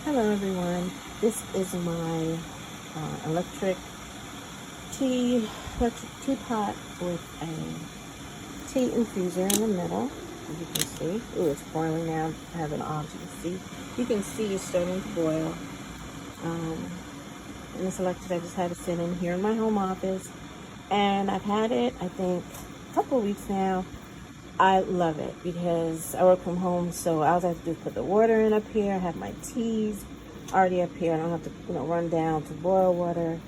Hello everyone. This is my electric teapot with a tea infuser in the middle. As you can see, it's boiling now. I have it on so you can see it's starting to boil. And this electric, I just had to sit in here in my home office, and I've had it I think a couple of weeks now. I love it because I work from home, so all I have to do is put the water in up here. I have my teas already up here. I don't have to, run down to boil water.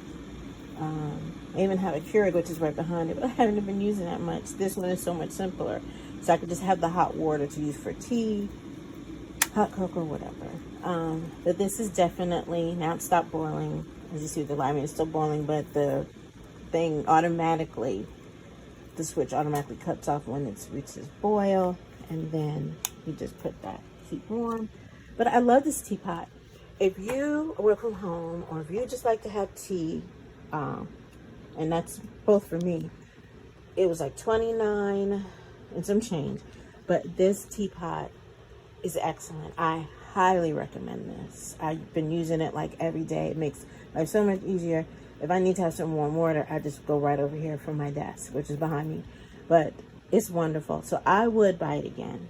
I even have a Keurig, which is right behind it, but I haven't been using that much. This one is so much simpler, so I could just have the hot water to use for tea, hot cocoa, whatever. But this is definitely, now it stopped boiling. As you see the light, I mean, it's still boiling, but the thing automatically, the switch automatically cuts off when it reaches boil, and then you just put that, keep warm. But I love this teapot. If you work from home, or if you just like to have tea, and that's both for me, it was like $29 and some change, but this teapot is excellent. I highly recommend this. I've been using it like every day. It makes life so much easier. If I need to have some warm water, I just go right over here from my desk, which is behind me. But it's wonderful. So I would buy it again.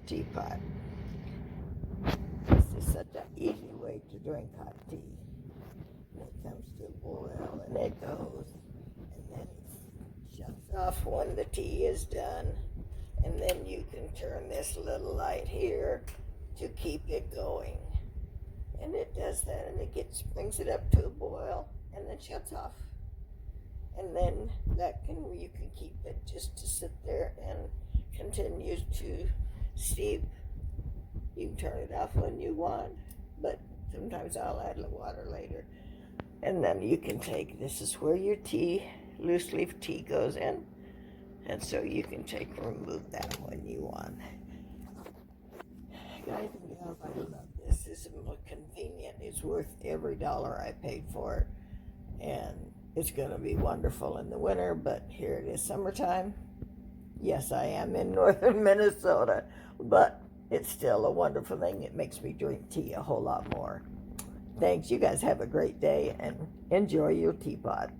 teapot. This is such an easy way to drink hot tea. And it comes to a boil, and it goes, and then it shuts off when the tea is done. And then you can turn this little light here to keep it going. And it does that, and it brings it up to a boil, and then shuts off. And then you can keep it just to sit there and continue to steep. You can turn it off when you want, but sometimes I'll add the water later. And then you can this is where your tea, loose leaf tea goes in. And so you can remove that when you want. Guys and gals, I love this. This is more convenient. It's worth every dollar I paid for it. And it's going to be wonderful in the winter, but here it is summertime. Yes, I am in northern Minnesota, but it's still a wonderful thing. It makes me drink tea a whole lot more. Thanks. You guys have a great day and enjoy your teapot.